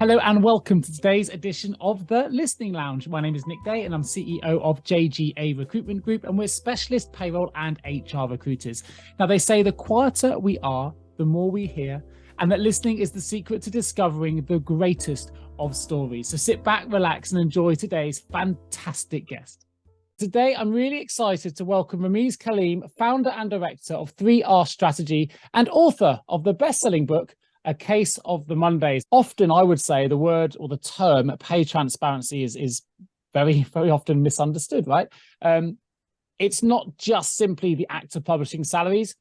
Hello and welcome to today's edition of the Listening Lounge. My name is Nick Day and I'm CEO of JGA Recruitment Group, and we're specialist payroll and HR recruiters. Now, they say the quieter we are, the more we hear, and that listening is the secret to discovering the greatest of stories. So sit back, relax, and enjoy today's fantastic guest. Today, I'm really excited to welcome Rameez Kaleem, founder and director of 3R Strategy and author of the best-selling book, A Case of the Mondays. Often, I would say the word or the term pay transparency is very, very often misunderstood, right? It's not just simply the act of publishing salaries,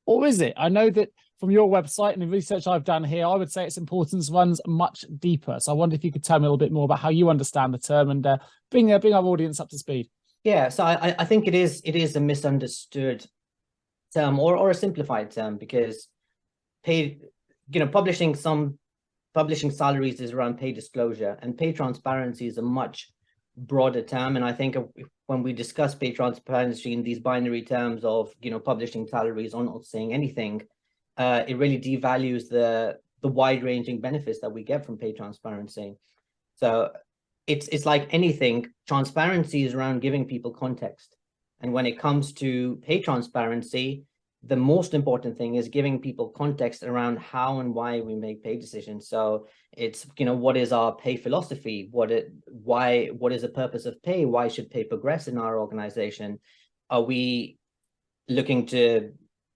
or is it? I know that from your website and the research I've done here, I would say its importance runs much deeper. So I wonder if you could tell me a little bit more about how you understand the term and bring our audience up to speed. Yeah, so I think it is a misunderstood term or a simplified term, because publishing salaries is around pay disclosure, and pay transparency is a much broader term. And I think when we discuss pay transparency in these binary terms of publishing salaries or not saying anything, it really devalues the wide-ranging benefits that we get from pay transparency. So it's like anything. Transparency is around giving people context, and when it comes to pay transparency, the most important thing is giving people context around how and why we make pay decisions. So it's, what is our pay philosophy? What is the purpose of pay? Why should pay progress in our organization? Are we looking to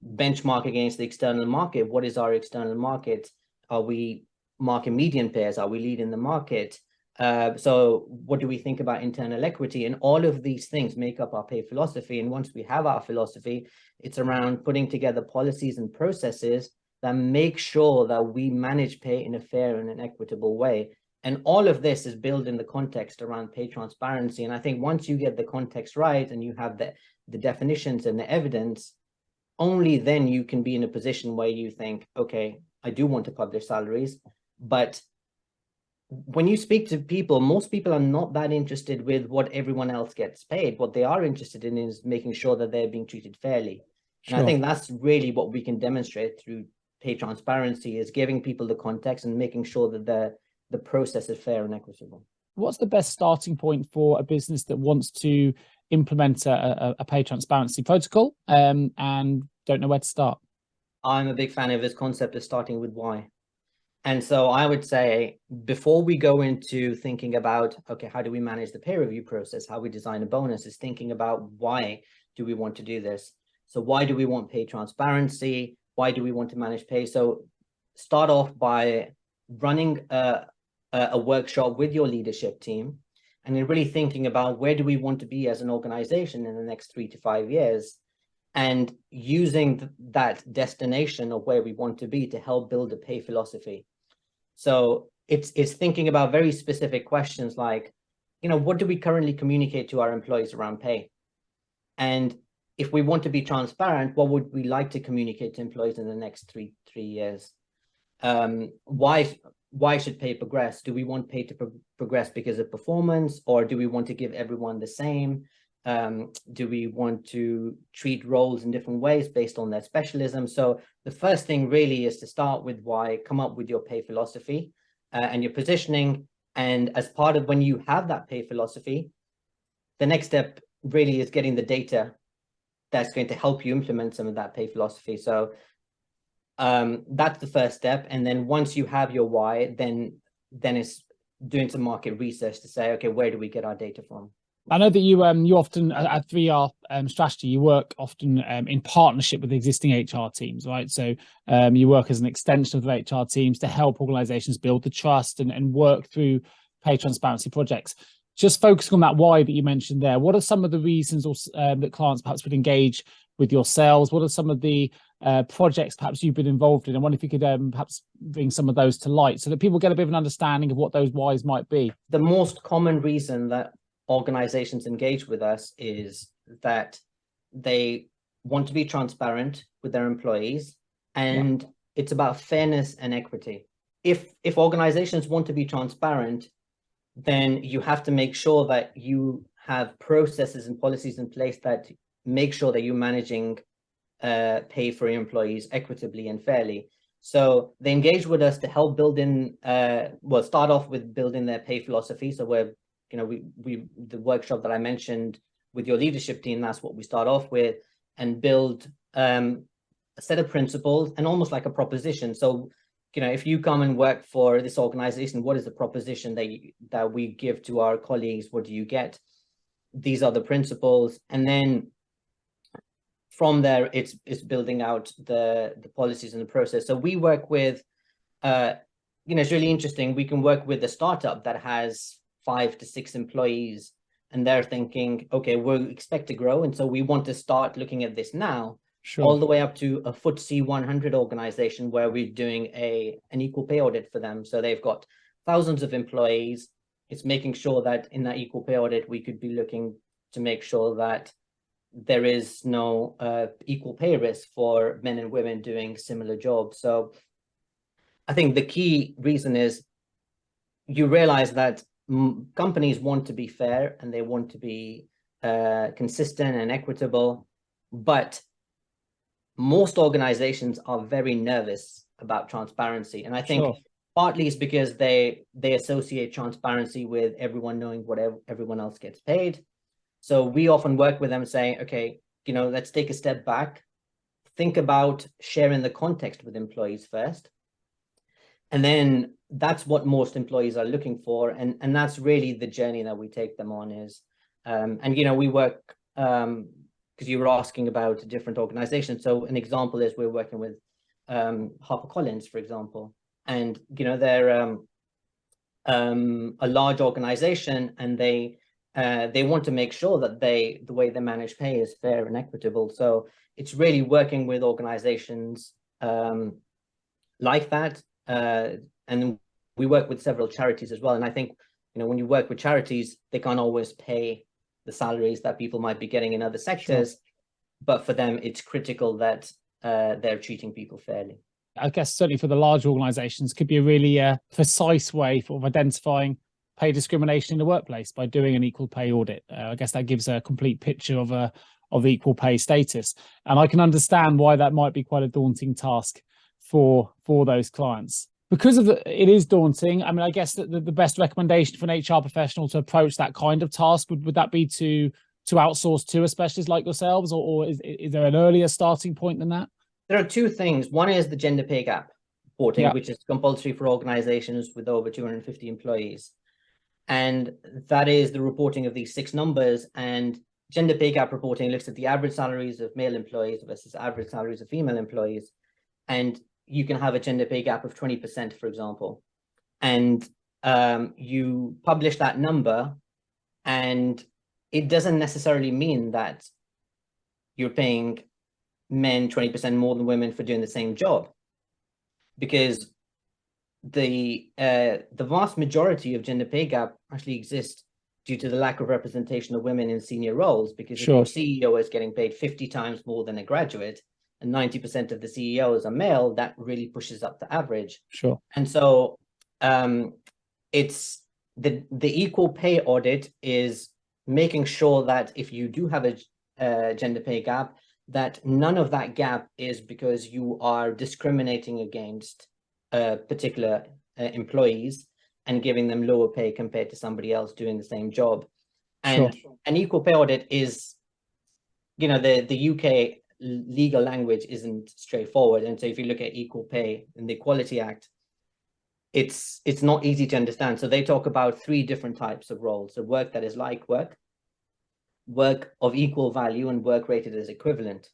benchmark against the external market? What is our external market? Are we market median payers? Are we leading the market? So what do we think about internal equity? And all of these things make up our pay philosophy. And once we have our philosophy, it's around putting together policies and processes that make sure that we manage pay in a fair and an equitable way. And all of this is built in the context around pay transparency. And I think once you get the context right and you have the definitions and the evidence, only then you can be in a position where you think, okay, I do want to publish salaries. But when you speak to people, most people are not that interested with what everyone else gets paid. What they are interested in is making sure that they're being treated fairly. Sure. And I think that's really what we can demonstrate through pay transparency, is giving people the context and making sure that the process is fair and equitable. What's the best starting point for a business that wants to implement a pay transparency protocol and don't know where to start? I'm a big fan of this concept of starting with why. And so I would say, before we go into thinking about, okay, how do we manage the peer review process, how we design a bonus, is thinking about why do we want to do this? So why do we want pay transparency? Why do we want to manage pay? So start off by running a workshop with your leadership team, and then really thinking about where do we want to be as an organization in the next 3 to 5 years, and using that destination of where we want to be to help build a pay philosophy. So it's thinking about very specific questions like, what do we currently communicate to our employees around pay? And if we want to be transparent, what would we like to communicate to employees in the next three years? Why should pay progress? Do we want pay to progress because of performance, or do we want to give everyone the same? Do we want to treat roles in different ways based on their specialism? So the first thing really is to start with why, come up with your pay philosophy and your positioning. And as part of when you have that pay philosophy, the next step really is getting the data that's going to help you implement some of that pay philosophy. So that's the first step. And then once you have your why, then it's doing some market research to say, okay, where do we get our data from? I know that you often at 3R Strategy, you work often in partnership with existing HR teams, right? So you work as an extension of the HR teams to help organizations build the trust and work through pay transparency projects. Just focusing on that why that you mentioned there, what are some of the reasons that clients perhaps would engage with yourselves? What are some of the projects perhaps you've been involved in? I wonder if you could perhaps bring some of those to light so that people get a bit of an understanding of what those whys might be. The most common reason that organizations engage with us is that they want to be transparent with their employees, and it's about fairness and equity. If organizations want to be transparent, then you have to make sure that you have processes and policies in place that make sure that you're managing pay for your employees equitably and fairly. So they engaged with us to help build in, start off with building their pay philosophy. So the workshop that I mentioned with your leadership team, that's what we start off with, and build a set of principles and almost like a proposition. So, if you come and work for this organization, what is the proposition that we give to our colleagues? What do you get? These are the principles. And then from there, it's building out the policies and the process. So we work with, it's really interesting. We can work with a startup that has 5 to 6 employees, and they're thinking, okay, we expect to grow, and so we want to start looking at this now. Sure. All the way up to a FTSE 100 organization where we're doing an equal pay audit for them. So they've got thousands of employees. It's making sure that in that equal pay audit, we could be looking to make sure that there is no equal pay risk for men and women doing similar jobs. So I think the key reason is you realize that companies want to be fair and they want to be consistent and equitable, but most organizations are very nervous about transparency. And I think partly it's because they associate transparency with everyone knowing what everyone else gets paid. So we often work with them saying, okay, let's take a step back, think about sharing the context with employees first. And then that's what most employees are looking for. And that's really the journey that we take them on is, we work, because you were asking about different organizations. So an example is we're working with HarperCollins, for example, and, they're a large organization, and they want to make sure that the way they manage pay is fair and equitable. So it's really working with organizations like that. And we work with several charities as well. And I think, when you work with charities, they can't always pay the salaries that people might be getting in other sectors. Sure. But for them, it's critical that they're treating people fairly. I guess certainly for the large organizations could be a really precise way of identifying pay discrimination in the workplace by doing an equal pay audit. I guess that gives a complete picture of equal pay status. And I can understand why that might be quite a daunting task for those clients. Because it is daunting. I mean, I guess that the best recommendation for an HR professional to approach that kind of task would that be to outsource to a specialist like yourselves, or is there an earlier starting point than that? There are two things. One is the gender pay gap reporting, which is compulsory for organizations with over 250 employees. And that is the reporting of these 6 numbers. And gender pay gap reporting looks at the average salaries of male employees versus average salaries of female employees. And you can have a gender pay gap of 20%, for example. And you publish that number, and it doesn't necessarily mean that you're paying men 20% more than women for doing the same job, because the vast majority of gender pay gap actually exists due to the lack of representation of women in senior roles. Because if your CEO is getting paid 50 times more than a graduate, and 90% of the CEOs are male, that really pushes up the average. Sure. And so it's the equal pay audit is making sure that if you do have a gender pay gap, that none of that gap is because you are discriminating against particular employees and giving them lower pay compared to somebody else doing the same job. And an equal pay audit is, the UK legal language isn't straightforward. And so if you look at equal pay in the Equality Act, it's not easy to understand. So they talk about 3 different types of roles: so work that is like work of equal value, and work rated as equivalent.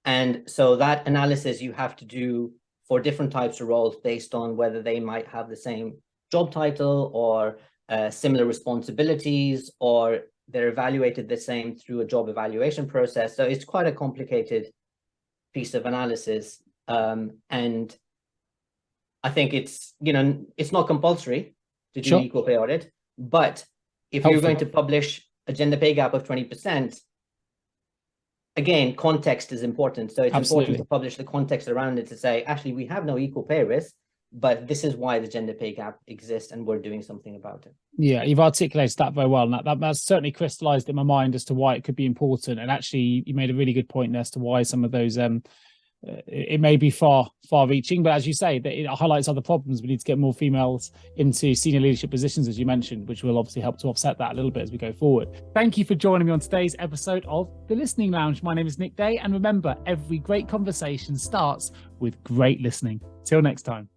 And so that analysis you have to do for different types of roles based on whether they might have the same job title or similar responsibilities, or they're evaluated the same through a job evaluation process. So it's quite a complicated piece of analysis. And I think it's not compulsory to do an equal pay audit, but if you're going to publish a gender pay gap of 20%, again, context is important. So it's important to publish the context around it to say, actually, we have no equal pay risk, but this is why the gender pay gap exists, and we're doing something about it. Yeah, you've articulated that very well. And that's certainly crystallized in my mind as to why it could be important. And actually, you made a really good point as to why some of those it may be far reaching, but as you say, that it highlights other problems. We need to get more females into senior leadership positions, as you mentioned, which will obviously help to offset that a little bit as we go forward. Thank you for joining me on today's episode of The Listening Lounge. My name is Nick Day, and remember, every great conversation starts with great listening. Till next time.